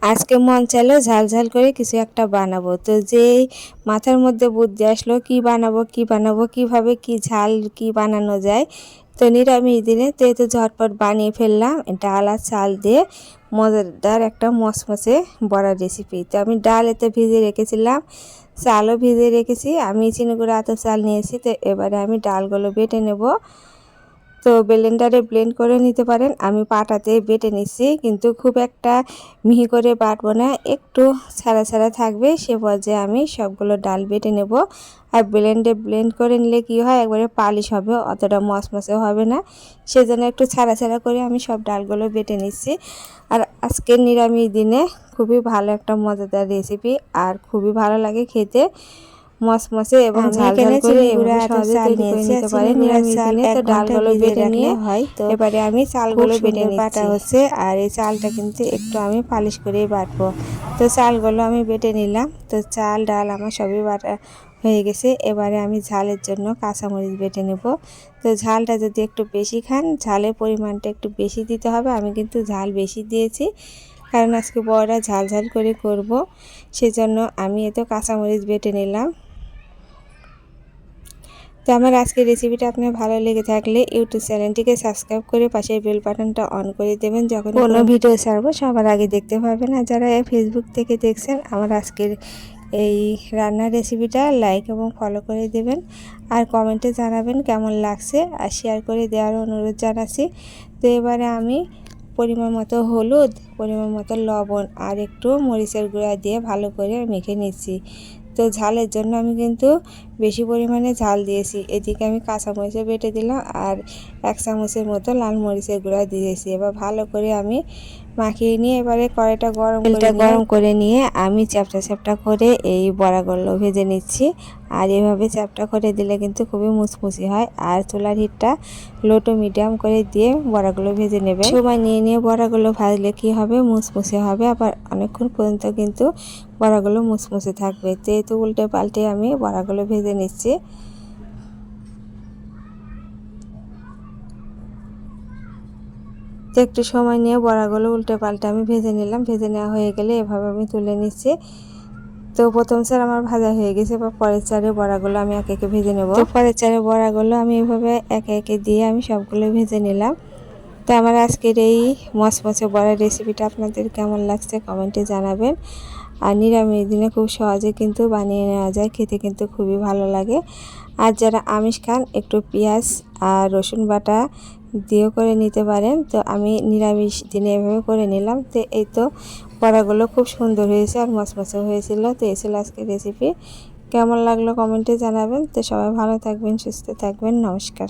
আজকে মন চাইলো ঝাল ঝাল করে কিছু একটা বানাবো। তো যেই মাথার মধ্যে বুদ্ধি আসলো কি বানাবো কিভাবে কি ঝাল কি বানানো যায়। তো নিরামিষ দিনে তো এই তো ঝটপট বানিয়ে ফেললাম ডাল আর চাল দিয়ে মজাদার একটা মচমচে বড়া রেসিপি। তো আমি ডাল এতে ভিজিয়ে রেখেছিলাম, চালও ভিজিয়ে রেখেছি। আমি চিনি গুঁড়ো আতপ চাল নিয়েছি। তো এবারে আমি ডালগুলো বেটে নেব। তো ব্লেন্ডারে ব্লেন্ড করে নিতে পারেন, আমি পাটাতে বেটে নিচ্ছি, কিন্তু খুব একটা মিহি করে বাটবো না, একটু ছাড়া ছাড়া থাকবে। সে পর্যায়ে আমি সবগুলো ডাল বেটে নেব। আর ব্লেন্ড করে নিলে কি হয়, একবারে পালিশ হবে, অতটা মচমচে হবে না। সেজন্য একটু ছাড়া ছাড়া করে আমি সব ডালগুলো বেটে নিচ্ছি। আর আজকের নিরামিষ দিনে খুবই ভালো একটা মজাদার রেসিপি, আর খুবই ভালো লাগে খেতে, মচমচে এবং ঝাল ঝাল করে এভাবে সহজে তৈরি করে নিতে পারেন নিরামিষ দিনে। তো ডালগুলো বেটে নিয়ে হয়, তো এবারে আমি চালগুলো বেটে বাটা হচ্ছে। আর এই চালটা কিন্তু একটু আমি পালিশ করে বাটবো। তো চালগুলো আমি বেটে নিলাম। তো চাল ডাল আমার সবই বাটা হয়ে গেছে। এবারে আমি ঝালের জন্য কাঁচামরিচ বেটে নেব। তো ঝালটা যদি একটু বেশি খান, ঝালের পরিমাণটা একটু বেশি দিতে হবে। আমি কিন্তু ঝাল বেশি দিয়েছি, কারণ আজকে বড়া ঝাল ঝাল করে করব, সেজন্য আমি এত কাঁচামরিচ বেটে নিলাম। তো আমার আজকের রেসিপিটা আপনার ভালো লেগে থাকলে ইউটিউব চ্যানেলটিকে সাবস্ক্রাইব করে পাশের বেল বাটনটা অন করে দেবেন, যখন কোনো ভিডিও ছাড়বো সবার আগে দেখতে পাবেন। আর যারা ফেসবুক থেকে দেখছেন, আমার আজকের এই রান্নার রেসিপিটা লাইক এবং ফলো করে দেবেন, আর কমেন্টে জানাবেন কেমন লাগছে, আর শেয়ার করে দেওয়ার অনুরোধ জানাচ্ছি। তো এবারে আমি পরিমাণ মতো হলুদ, পরিমাণ মতো লবণ আর একটু মরিচের গুঁড়া দিয়ে ভালো করে মেখে নিচ্ছি। তো ঝালের জন্য আমি কিন্তু বেশি পরিমাণে ঝাল দিয়েছি। এদিকে আমি কাঁচামরিচও বেটে দিলাম, আর 1 চামচের মতো লাল মরিচের গুঁড়া দিয়েছি। এবার ভালো করে আমি মাখিয়ে নিয়ে এবারে কড়াইটা গরম করে নিয়ে আমি চ্যাপটা চ্যাপটা করে এই বড়াগুলো ভেজে নিচ্ছি। আর এভাবে চ্যাপটা করে দিলে কিন্তু খুবই মুচমুচি হয়। আর চুলার হিটটা লো টু মিডিয়াম করে দিয়ে বড়াগুলো ভেজে নেবে। সময় নিয়ে নিয়ে বড়াগুলো ভাজলে কি হবে, মুচমুচে হবে, আবার অনেকক্ষণ পর্যন্ত কিন্তু বড়াগুলো মুচমুচে থাকবে। তো উল্টে পাল্টে আমি বড়াগুলো ভেজে নিচ্ছি। তো একটু সময় নিয়ে বড়াগুলো উল্টে পাল্টে আমি ভেজে নিলাম। ভেজে নেওয়া হয়ে গেলে এভাবে আমি তুলে নিচ্ছি। তো প্রথম চার আমার ভাজা হয়ে গেছে, বা পরের চারে বড়াগুলো আমি একে একে ভেজে নেব। তো পরের চারে বড়াগুলো আমি এভাবে একে একে দিয়ে আমি সবগুলো ভেজে নিলাম। তো আমার আজকের এই মচমচে বড়ার রেসিপিটা আপনাদের কেমন লাগছে কমেন্টে জানাবেন। আর নিরামিষ দিনে খুব সহজে কিন্তু বানিয়ে নেওয়া যায়, খেতে কিন্তু খুবই ভালো লাগে। আর যারা আমিষ খান, একটু পেঁয়াজ আর রসুন বাটা দিয়েও করে নিতে পারেন। তো আমি নিরামিষ দিনে এভাবে করে নিলাম। তো এই তো বড়াগুলো খুব সুন্দর হয়েছে আর মচমচে হয়েছিল। তো এই ছিল আজকের রেসিপি। কেমন লাগলো কমেন্টে জানাবেন। তো সবাই ভালো থাকবেন, সুস্থ থাকবেন, নমস্কার।